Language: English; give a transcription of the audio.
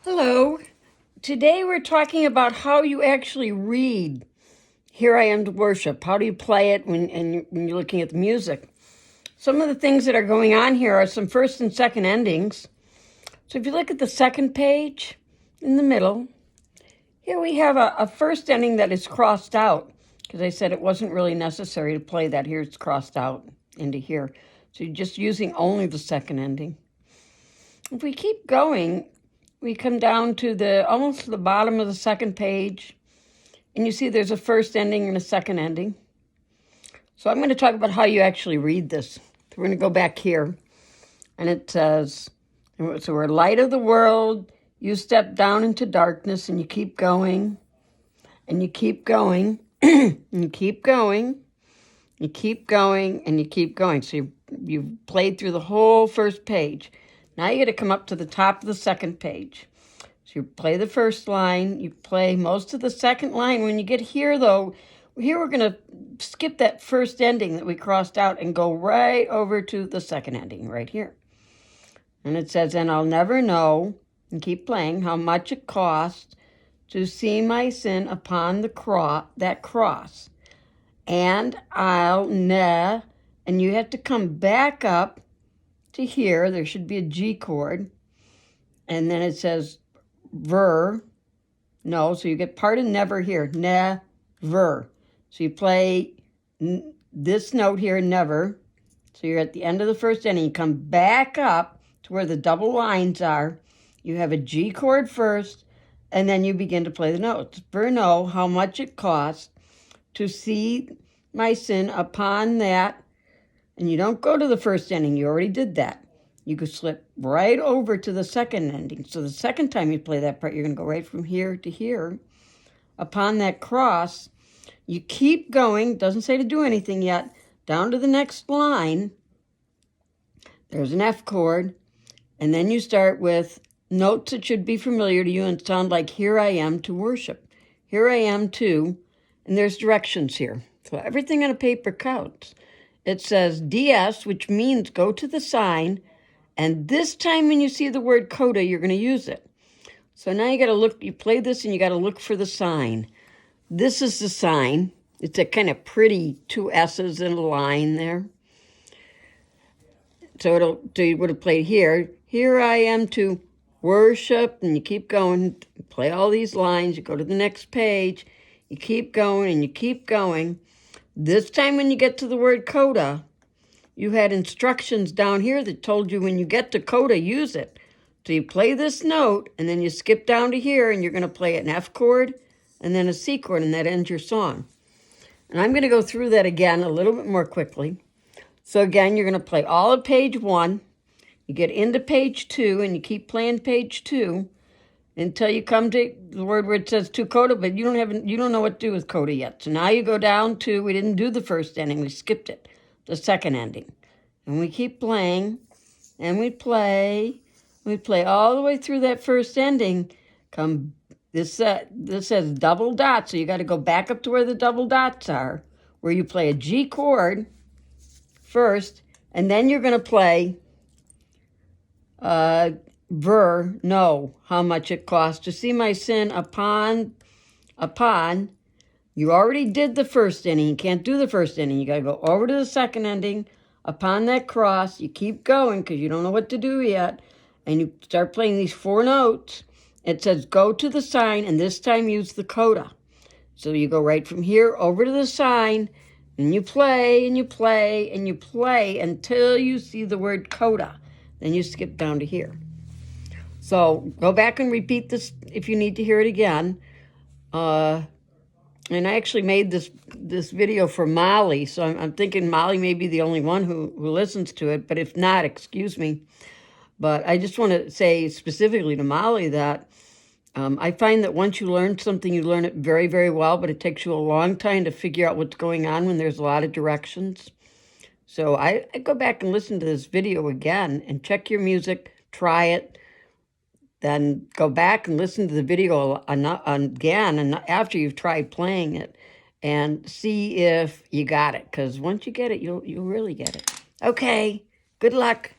Hello. Today we're talking about how you actually read Here I Am to Worship. How do you play it when you're looking at the music? Some of the things that are going on here are some first and second endings. So if you look at the second page in the middle, here we have a first ending that is crossed out because I said it wasn't really necessary to play that. Here it's crossed out into here. So you're just using only the second ending. If we keep going, we come down to almost the bottom of the second page, and you see there's a first ending and a second ending. So I'm going to talk about how you actually read this. So we're going to go back here, and it says, so we're light of the world, you step down into darkness, and you keep going, and you keep going, and you keep going, you keep going, and you keep going. So you've played through the whole first page. Now you got to come up to the top of the second page. So you play the first line, you play most of the second line. When you get here, though, here we're going to skip that first ending that we crossed out and go right over to the second ending right here. And it says, and I'll never know, and keep playing, how much it costs to see my sin upon that cross. And I'll and you have to come back up to here. There should be a G chord. And then it says so you get part of never here, never. So you play this note here, never. So you're at the end of the first ending. You come back up to where the double lines are. You have a G chord first, and then you begin to play the notes. Know how much it costs to see my sin upon that. And you don't go to the first ending. You already did that. You could slip right over to the second ending. So the second time you play that part, you're going to go right from here to here. Upon that cross, you keep going. Doesn't say to do anything yet. Down to the next line. There's an F chord. And then you start with notes that should be familiar to you and sound like here I am to worship. Here I am to, and there's directions here. So everything on a paper counts. It says DS, which means go to the sign. And this time when you see the word coda, you're going to use it. So now you got to look, you play this and you got to look for the sign. This is the sign. It's a kind of pretty two S's in a line there. So you would have played here. Here I am to worship, and you keep going, play all these lines. You go to the next page. You keep going and you keep going. This time when you get to the word coda, you had instructions down here that told you when you get to coda, use it. So you play this note, and then you skip down to here, and you're going to play an F chord and then a C chord, and that ends your song. And I'm going to go through that again a little bit more quickly. So again, you're going to play all of page 1. You get into page 2, and you keep playing page 2 until you come to the word where it says to coda, but you don't know what to do with coda yet. So now you go down to, we didn't do the first ending, we skipped it. The second ending. And we keep playing, and we play all the way through that first ending. This says double dot, so you got to go back up to where the double dots are, where you play a G chord first, and then you're going to play know how much it costs to see my sin upon. You already did the first ending. You can't do the first ending. You got to go over to the second ending. Upon that cross, you keep going because you don't know what to do yet. And you start playing these 4 notes. It says go to the sign, and this time use the coda. So you go right from here over to the sign, and you play, and you play, and you play until you see the word coda. Then you skip down to here. So go back and repeat this if you need to hear it again. And I actually made this video for Molly, so I'm thinking Molly may be the only one who listens to it, but if not, excuse me. But I just want to say specifically to Molly that I find that once you learn something, you learn it very, very well, but it takes you a long time to figure out what's going on when there's a lot of directions. So I go back and listen to this video again and check your music, try it. Then go back and listen to the video again and after you've tried playing it and see if you got it. Because once you get it, you'll really get it. Okay, good luck.